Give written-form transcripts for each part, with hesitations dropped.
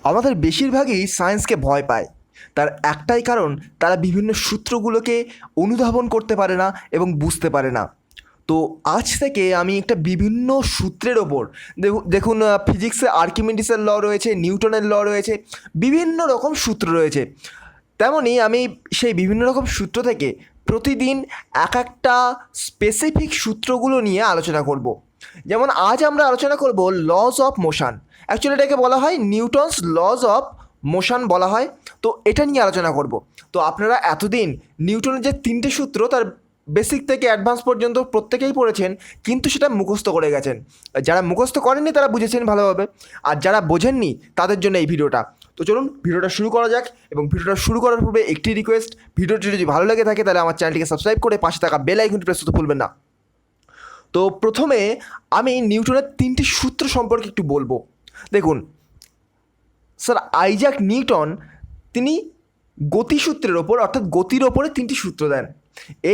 আমাদের বেশিরভাগই সায়েন্সকে ভয় পায়। তার একটাই কারণ, তারা বিভিন্ন সূত্রগুলোকে অনুধাবন করতে পারে না এবং বুঝতে পারে না। তো আজ থেকে আমি একটা বিভিন্ন সূত্রের ওপর দেখুন, ফিজিক্সে আর্কিমিডিসের ল রয়েছে, নিউটনের ল রয়েছে, বিভিন্ন রকম সূত্র রয়েছে। তেমনই আমি সেই বিভিন্ন রকম সূত্র থেকে প্রতিদিন এক একটা স্পেসিফিক সূত্রগুলো নিয়ে আলোচনা করব। যেমন আজ আমরা আলোচনা করব লজ অফ মোশন। অ্যাকচুয়ালি এটাকে বলা হয় নিউটনস লজ অফ মোশন বলা হয়। তো এটা নিয়ে আলোচনা করব। তো আপনারা এতদিন নিউটনের যে তিনটে সূত্র তার বেসিক থেকে অ্যাডভান্স পর্যন্ত প্রত্যেকেই পড়েছেন, কিন্তু সেটা মুখস্থ করে গেছেন। যারা মুখস্থ করেননি তারা বুঝেছেন ভালোভাবে, আর যারা বোঝেননি তাদের জন্য এই ভিডিওটা। তো চলুন ভিডিওটা শুরু করা যাক। এবং ভিডিওটা শুরু করার পূর্বে একটি রিকোয়েস্ট, ভিডিওটি যদি ভালো লেগে থাকে তাহলে আমার চ্যানেলটিকে সাবস্ক্রাইব করে পাশে থাকা বেল আইকনটি প্রেস করতে ভুলবেন না। তো প্রথমে আমি নিউটনের তিনটি সূত্র সম্পর্কে একটু বলবো। দেখুন স্যার আইজ্যাক নিউটন তিনি গতিসূত্রের ওপর, অর্থাৎ গতির ওপরে তিনটি সূত্র দেন।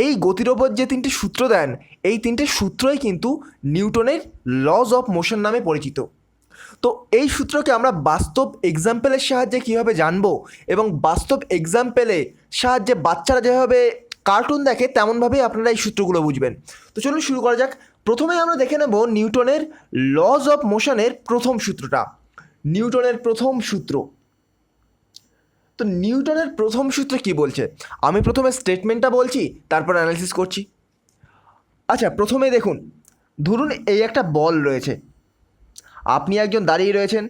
এই গতির ওপর যে তিনটি সূত্র দেন, এই তিনটে সূত্রই কিন্তু নিউটনের লজ অফ মোশন নামে পরিচিত। তো এই সূত্রকে আমরা বাস্তব এক্সাম্পলের সাহায্যে কীভাবে জানবো, এবং বাস্তব এক্সাম্পলের সাহায্যে বাচ্চারা যেভাবে কার্টুন দেখে তেমনভাবেই আপনারা এই সূত্রগুলো বুঝবেন। তো চলুন শুরু করা যাক। প্রথমে আমরা দেখে নেব নিউটনের লজ অফ মোশনের প্রথম সূত্রটা। নিউটনের প্রথম সূত্র। তো নিউটনের প্রথম সূত্র কি বলছে, আমি প্রথমে স্টেটমেন্টটা বলছি, তারপর অ্যানালিসিস করছি। আচ্ছা, প্রথমে দেখুন, ধরুন এই একটা বল রয়েছে, আপনি একজন দাঁড়িয়ে রয়েছেন,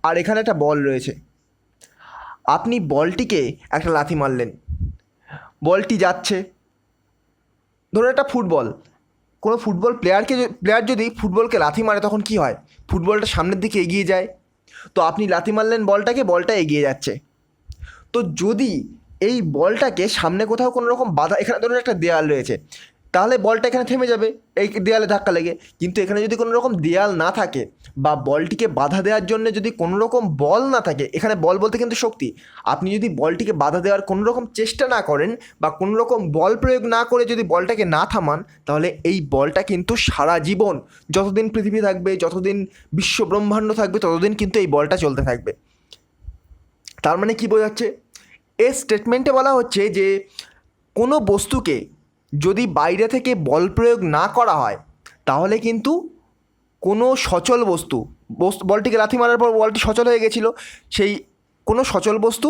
আর এখানে একটা বল রয়েছে। আপনি বলটিকে একটা লাথি মারলেন, বলটি যাচ্ছে। ধরুন একটা ফুটবল, কোনো প্লেয়ার যদি ফুটবলকে লাথি মারে তখন কি হয়, ফুটবলটা সামনের দিকে এগিয়ে যায়। তো আপনি লাথি মারলেন বলটাকে, বলটা এগিয়ে যাচ্ছে। তো যদি এই বলটাকে সামনে কোথাও কোনো রকম বাধা, এখানে ধরুন একটা দেয়াল রয়েছে, তাহলে বলটা এখানে থেমে যাবে এই দেয়ালে ধাক্কা লেগে। কিন্তু এখানে যদি কোনো রকম দেয়াল না থাকে, বা বলটিকে বাধা দেওয়ার জন্য যদি কোনো রকম বল না থাকে, এখানে বল বলতে কিন্তু শক্তি, আপনি যদি বলটিকে বাধা দেওয়ার কোনো রকম চেষ্টা না করেন, বা কোনো রকম বল প্রয়োগ না করে যদি বলটাকে না থামান, তাহলে এই বলটা কিন্তু সারা জীবন, যতদিন পৃথিবী থাকবে, যতদিন বিশ্ব ব্রহ্মাণ্ড থাকবে, ততদিন কিন্তু এই বলটা চলতে থাকবে। তার মানে কি বোঝাচ্ছে, এই স্টেটমেন্টে বলা হচ্ছে যে কোনো বস্তুকে যদি বাইরে থেকে বল প্রয়োগ না করা হয়, তাহলে কিন্তু কোনো সচল বস্তু, বলটিকে লাথি মারার পর বলটি সচল হয়ে গেছিলো, সেই কোনো সচল বস্তু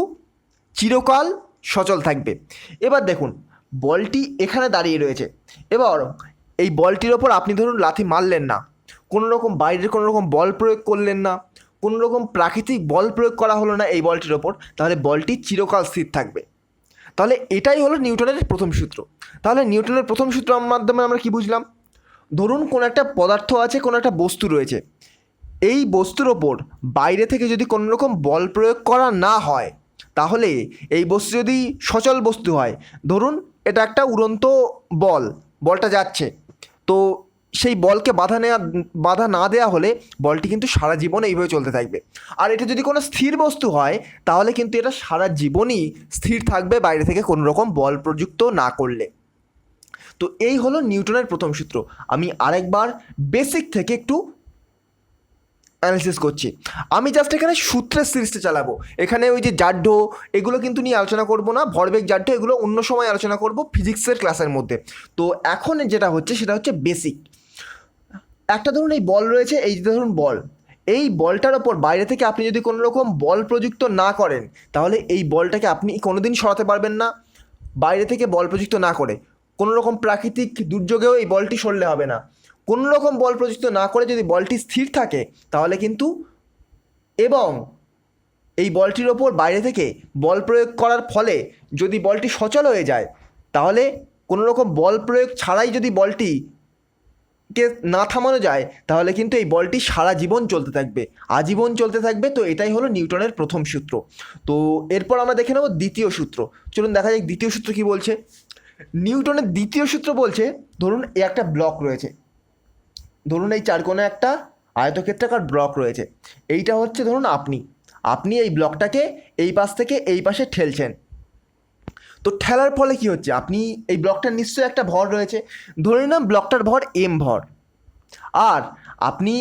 চিরকাল সচল থাকবে। এবার দেখুন, বলটি এখানে দাঁড়িয়ে রয়েছে। এবার এই বলটির ওপর আপনি ধরুন লাথি মারলেন না, কোনো রকম বাইরের কোনো রকম বল প্রয়োগ করলেন না, কোনো রকম প্রাকৃতিক বল প্রয়োগ করা হলো না এই বলটির ওপর, তাহলে বলটি চিরকাল স্থির থাকবে। তাহলে এটাই হলো নিউটনের প্রথম সূত্র। তাহলে নিউটনের প্রথম সূত্রের মাধ্যমে আমরা কি বুঝলাম, ধরুন কোনো একটা পদার্থ আছে, কোনো একটা বস্তু রয়েছে, এই বস্তুর ওপর বাইরে থেকে যদি কোনো রকম বল প্রয়োগ করা না হয়, তাহলে এই বস্তু যদি সচল বস্তু হয়, ধরুন এটা একটা উড়ন্ত বলটা যাচ্ছে, তো সেই বলকে বাধা না দেওয়া হলে বলটি কিন্তু সারা জীবন এইভাবে চলতে থাকবে। আর এটা যদি কোনো স্থির বস্তু হয়, তাহলে কিন্তু এটা সারা জীবনই স্থির থাকবে, বাইরে থেকে কোনো রকম বল প্রযুক্ত না করলে। তো এই হলো নিউটনের প্রথম সূত্র। আমি আরেকবার বেসিক থেকে একটু অ্যানালিসিস করছি। আমি জাস্ট এখানে সূত্রের সিরিজটা চালাবো। এখানে ওই যে জাড্য, এগুলো কিন্তু নিয়ে আলোচনা করব না, ভরবেগ জাড্য এগুলো অন্য সময় আলোচনা করব ফিজিক্সের ক্লাসের মধ্যে। তো এখন যেটা হচ্ছে সেটা হচ্ছে বেসিক। একটা ধরুন এই বল রয়েছে, এই যে ধরুন বল, এই বলটার ওপর বাইরে থেকে আপনি যদি কোনো রকম বল প্রযুক্ত না করেন, তাহলে এই বলটাকে আপনি কোনোদিন সরাতে পারবেন না। বাইরে থেকে বল প্রযুক্ত না করে, কোনো রকম প্রাকৃতিক দুর্যোগেও এই বলটি সরলে হবে না। কোনো রকম বল প্রযুক্ত না করে যদি বলটি স্থির থাকে, তাহলে কিন্তু, এবং এই বলটির ওপর বাইরে থেকে বল প্রয়োগ করার ফলে যদি বলটি সচল হয়ে যায়, তাহলে কোনো রকম বল প্রয়োগ ছাড়াই যদি বলটিকে না থামানো যায়, তাহলে কিন্তু এই বলটি সারা জীবন চলতে থাকবে, আজীবন চলতে থাকবে। তো এটাই হলো নিউটনের প্রথম সূত্র। তো এরপর আমরা দেখে নেব দ্বিতীয় সূত্র। চলুন দেখা যাক দ্বিতীয় সূত্র কী বলছে। নিউটনের দ্বিতীয় সূত্র বলছে, ধরুন এই একটা ব্লক রয়েছে, ধরুন এই চারকোণে একটা আয়তক্ষেত্রাকার ব্লক রয়েছে। এইটা হচ্ছে ধরুন আপনি এই ব্লকটাকে এই পাশ থেকে এই পাশে ঠেলছেন। তো ঠেলার ফলে কি হচ্ছে, আপনি এই ব্লকটার নিশ্চয়ই একটা ভর রয়েছে, ধরে নিলাম ব্লকটার ভর এম ভর, আর আপনি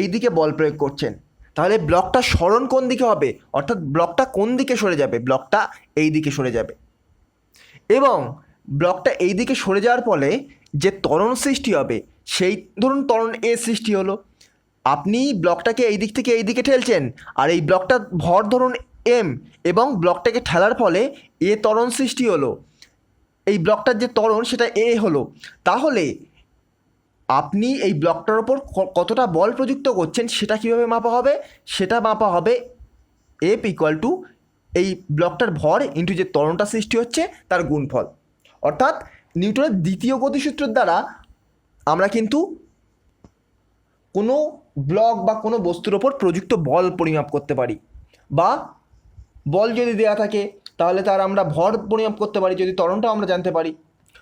এই দিকে বল প্রয়োগ করছেন, তাহলে ব্লকটা সরণ কোন দিকে হবে, অর্থাৎ ব্লকটা কোন দিকে সরে যাবে, ব্লকটা এই দিকে সরে যাবে। এবং ব্লকটা এই দিকে সরে যাওয়ার ফলে যে ত্বরণ সৃষ্টি হবে, সেই ধরুন ত্বরণ এ সৃষ্টি হলো। আপনি ব্লকটাকে এই দিক থেকে এই দিকে ঠেলছেন, আর এই ব্লকটা ভর ধরুন এম, এবং ব্লকটাকে ঠেলার ফলে এ ত্বরণ সৃষ্টি হলো। এই ব্লকটার যে ত্বরণ সেটা এ হলো। তাহলে আপনি এই ব্লকটার ওপর কতটা বল প্রযুক্ত করছেন সেটা কীভাবে মাপা হবে, সেটা মাপা হবে এফ ইকুয়াল টু এই ব্লকটার ভর ইন্টু যে ত্বরণটা সৃষ্টি হচ্ছে তার গুণফল। অর্থাৎ নিউটনের দ্বিতীয় গতিসূত্রের দ্বারা আমরা কিন্তু কোনো ব্লক বা কোনো বস্তুর ওপর প্রযুক্ত বল পরিমাপ করতে পারি, বা বল যদি দেওয়া থাকে তাহলে তার আমরা ভর পরিমাপ করতে পারি যদি ত্বরণটাও আমরা জানতে পারি।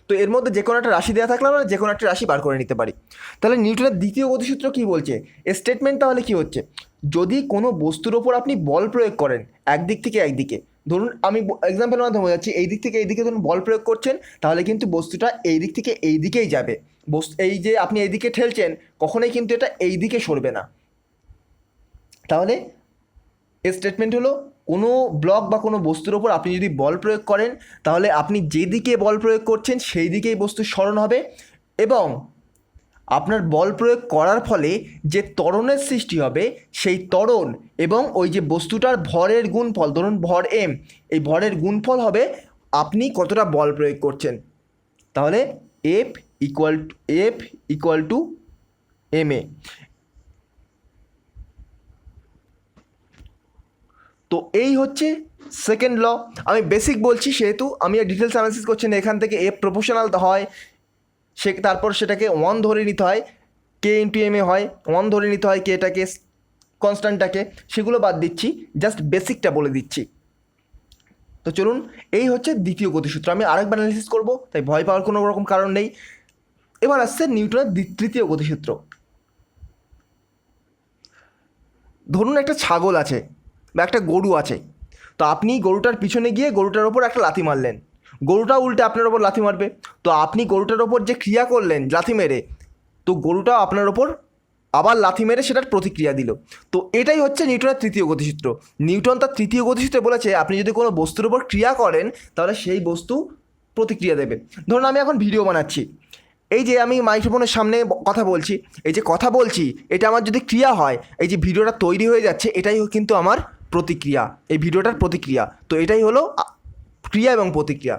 তো এর মধ্যে যে কোনো একটা রাশি দেওয়া থাকলে আমরা যে কোনো একটা রাশি বার করে নিতে পারি। তাহলে নিউটনের দ্বিতীয় গতিসূত্র কী বলছে, স্টেটমেন্ট তাহলে কী হচ্ছে, যদি কোনো বস্তুর ওপর আপনি বল প্রয়োগ করেন একদিক থেকে একদিকে, ধরুন আমি এক্সাম্পলের মাধ্যমে বোঝাচ্ছি, এই দিক থেকে এই দিকে ধরুন বল প্রয়োগ করছেন, তাহলে কিন্তু বস্তুটা এই দিক থেকে এই দিকেই যাবে। এই যে আপনি এই দিকে ঠেলছেন, কখনোই কিন্তু এটা এই দিকে সরবে না। তাহলে স্টেটমেন্ট হলো, কোনো ব্লক বা কোনো বস্তুর ওপর আপনি যদি বল প্রয়োগ করেন, তাহলে আপনি যেদিকে বল প্রয়োগ করছেন সেই দিকেই বস্তুর সরণ হবে, এবং আপনার বল প্রয়োগ করার ফলে যে ত্বরণের সৃষ্টি হবে সেই ত্বরণ এবং ওই যে বস্তুটার ভরের গুণফল, ধরুন ভর এম, এই ভরের গুণফল হবে আপনি কতটা বল প্রয়োগ করছেন। তাহলে এফ ইকুয়াল টু এম এ। তো এই হচ্ছে সেকেন্ড ল। আমি বেসিক বলছি সেহেতু আমি ডিটেলস অ্যানালিসিস করছি না। এখান থেকে এফ প্রপোর্শনাল হয়, তারপর সেটাকে 1 ধরে নিতে হয়, কে ইন্টু এম এ হয়, 1 ধরে নিতে হয় কেটাকে, কনস্ট্যান্টটাকে, সেগুলো বাদ দিচ্ছি, জাস্ট বেসিকটা বলে দিচ্ছি। তো চলুন, এই হচ্ছে দ্বিতীয় গতিসূত্র। আমি আরেকবার অ্যানালিসিস করব, তাই ভয় পাওয়ার কোনো রকম কারণ নেই। এবার আসছে নিউটনের তৃতীয় গতিসূত্র। ধরুন একটা ছাগল আছে বা একটা গরু আছে, তো আপনি গরুটার পিছনে গিয়ে গরুটার ওপর একটা লাথি মারলেন, গরুটা উল্টে আপনার ওপর লাথি মারবে। তো আপনি গরুটার ওপর যে ক্রিয়া করলেন লাথি মেরে, তো গরুটাও আপনার ওপর আবার লাথি মেরে সেটার প্রতিক্রিয়া দিল। তো এটাই হচ্ছে নিউটনের তৃতীয় গতিসূত্র। নিউটন তার তৃতীয় গতিসূত্রে বলেছে আপনি যদি কোনো বস্তুর ওপর ক্রিয়া করেন তাহলে সেই বস্তু প্রতিক্রিয়া দেবে। ধরুন আমি এখন ভিডিও বানাচ্ছি, এই যে আমি মাইক্রোফোনের সামনে কথা বলছি, এই যে কথা বলছি এটা আমার যদি ক্রিয়া হয়, এই যে ভিডিওটা তৈরি হয়ে যাচ্ছে এটাই কিন্তু আমার প্রতিক্রিয়া, এই ভিডিওটার প্রতিক্রিয়া। তো এটাই হলো ক্রিয়া এবং প্রতিক্রিয়া।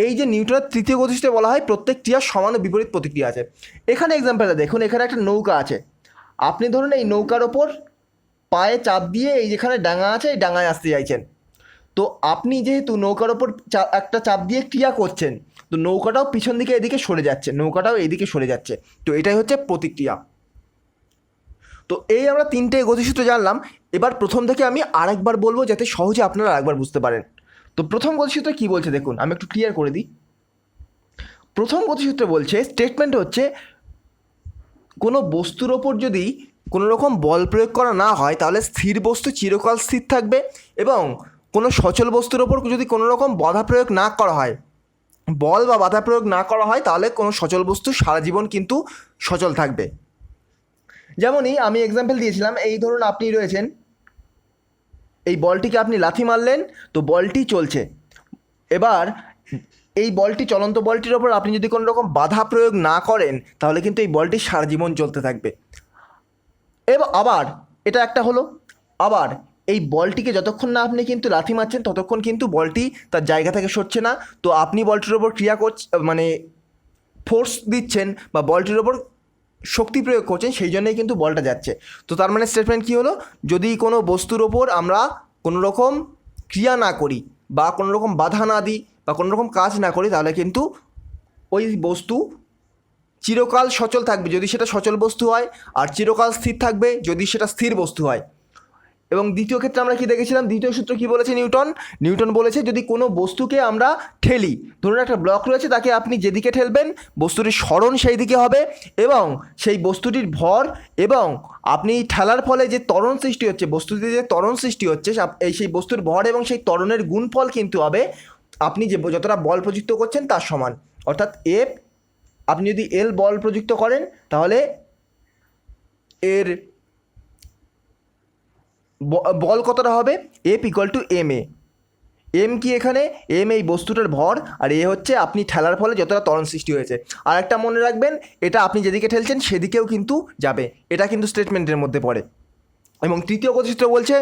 এই যে নিউটনের তৃতীয় গতিসূত্রে বলা হয় প্রত্যেক ক্রিয়ার সমান ও বিপরীত প্রতিক্রিয়া আছে। এখানে এক্সাম্পলটা দেখুন, এখানে একটা নৌকা আছে, আপনি ধরুন এই নৌকার ওপর পায়ে চাপ দিয়ে এই যেখানে ডাঙা আছে এই ডাঙায় আসতে চাইছেন। তো আপনি যেহেতু নৌকার ওপর একটা চাপ দিয়ে ক্রিয়া করছেন, তো নৌকাটাও পিছন দিকে এদিকে সরে যাচ্ছে, নৌকাটাও এইদিকে সরে যাচ্ছে। তো এটাই হচ্ছে প্রতিক্রিয়া। তো এই আমরা 3টে গতিসূত্র জানলাম। এবার প্রথম থেকে আমি আরেকবার বলবো যাতে সহজে আপনারা আরেকবার বুঝতে পারেন। তো প্রথম গতিসূত্র কী বলছে দেখুন, আমি একটু ক্লিয়ার করে দিই। প্রথম গতিসূত্রে বলছে, স্টেটমেন্ট হচ্ছে কোনো বস্তুর ওপর যদি কোনো রকম বল প্রয়োগ করা না হয় তাহলে স্থির বস্তু চিরকাল স্থির থাকবে, এবং কোনো সচল বস্তুর ওপর যদি কোনো রকম বাধা প্রয়োগ না করা হয়, বল বা বাধা প্রয়োগ না করা হয়, তাহলে কোনো সচল বস্তু সারা জীবন কিন্তু সচল থাকবে। যেমনই আমি এক্সাম্পল দিয়েছিলাম, এই ধরুন আপনি রয়েছেন, এই বলটিকে আপনি লাথি মারলেন, তো বলটি চলছে। এবার এই বলটি, চলন্ত বলটির ওপর আপনি যদি কোনো রকম বাধা প্রয়োগ না করেন তাহলে কিন্তু এই বলটি সারা জীবন চলতে থাকবে। এবার আবার এটা একটা হলো, আবার এই বলটিকে যতক্ষণ না আপনি কিন্তু লাথি মারছেন ততক্ষণ কিন্তু বলটি তার জায়গা থেকে সরছে না। তো আপনি বলটির ওপর ক্রিয়া মানে ফোর্স দিচ্ছেন বা বলটির ওপর শক্তি প্রয়োগ করছেন, সেই জন্যই কিন্তু বলটা যাচ্ছে। তো তার মানে স্টেটমেন্ট কী হলো, যদি কোনো বস্তুর ওপর আমরা কোনো রকম ক্রিয়া না করি বা কোনো রকম বাধা না দিই বা কোনো রকম কাজ না করি, তাহলে কিন্তু ওই বস্তু চিরকাল সচল থাকবে যদি সেটা সচল বস্তু হয়, আর চিরকাল স্থির থাকবে যদি সেটা স্থির বস্তু হয়। এবং দ্বিতীয় ক্ষেত্রে আমরা কি দেখেছিলাম, দ্বিতীয় সূত্র কি বলেছে নিউটন বলেছে যদি কোনো বস্তুকে আমরা ঠেলি, ধরুন একটা ব্লক রয়েছে, তাকে আপনি যেদিকে ঠেলবেন বস্তুটির সরণ সেই দিকে হবে, এবং সেই বস্তুটির ভর এবং আপনি ঠেলার ফলে যে ত্বরণ সৃষ্টি হচ্ছে, বস্তুটিতে যে ত্বরণ সৃষ্টি হচ্ছে সেই বস্তুর ভর এবং সেই ত্বরণের গুণফল কিন্তু হবে আপনি যে যতটা বল প্রযুক্ত করছেন তার সমান। অর্থাৎ এফ, আপনি যদি এল বল প্রযুক্ত করেন তাহলে এর বল কতটা হবে, F equal to M A. M কি এখানে, এম এই বস্তুটার ভর, আর এ হচ্ছে আপনি ঠেলার ফলে যতটা ত্বরণ সৃষ্টি হয়েছে। আর একটা মনে রাখবেন, এটা আপনি যেদিকে ঠেলছেন সেদিকেও কিন্তু যাবে, এটা কিন্তু স্টেটমেন্টের মধ্যে পড়ে। এবং তৃতীয় কথাচিত্র বলছে,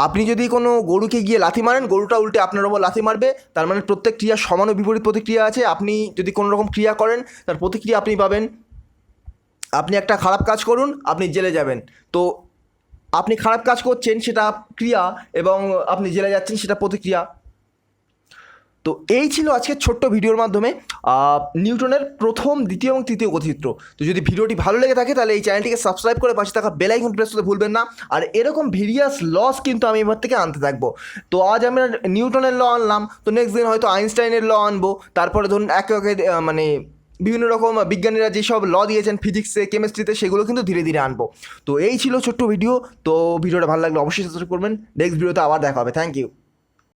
আপনি যদি কোনো গরুকে গিয়ে লাথি মারেন, গরুটা উল্টে আপনার ওপর লাথি মারবে। তার মানে প্রত্যেক ক্রিয়ার সমান ও বিপরীত প্রতিক্রিয়া আছে। আপনি যদি কোনো রকম ক্রিয়া করেন, তার প্রতিক্রিয়া আপনি পাবেন। আপনি একটা খারাপ কাজ করুন, আপনি জেলে যাবেন। তো আপনি খারাপ কাজ করছেন সেটা ক্রিয়া, এবং আপনি জেলে যাচ্ছেন সেটা প্রতিক্রিয়া। তো এই ছিল আজকের ছোট্ট ভিডিওর মাধ্যমে নিউটনের প্রথম, দ্বিতীয় এবং তৃতীয় গতিসূত্র। তো যদি ভিডিওটি ভালো লেগে থাকে তাহলে এই চ্যানেলটিকে সাবস্ক্রাইব করে পাশে থাকা বেল আইকন প্রেস করতে ভুলবেন না। আর এরকম ভেরিয়াস লস কিন্তু আমি এবার থেকে আনতে থাকবো। তো আজ আমরা নিউটনের ল আনলাম, তো নেক্সট দিন হয়তো আইনস্টাইনের ল আনবো। তারপরে ধরুন একে একে মানে বিভিন্ন রকম বিজ্ঞানীরা যেসব ল দিয়েছেন ফিজিক্সে, কেমিস্ট্রিতে, সেগুলো কিন্তু ধীরে ধীরে আনবো। তো এই ছিল ছোট্ট ভিডিও। তো ভিডিওটা ভালো লাগলে অবশ্যই সাবস্ক্রাইব করবেন। নেক্সট ভিডিওতে আবার দেখা হবে। Thank you.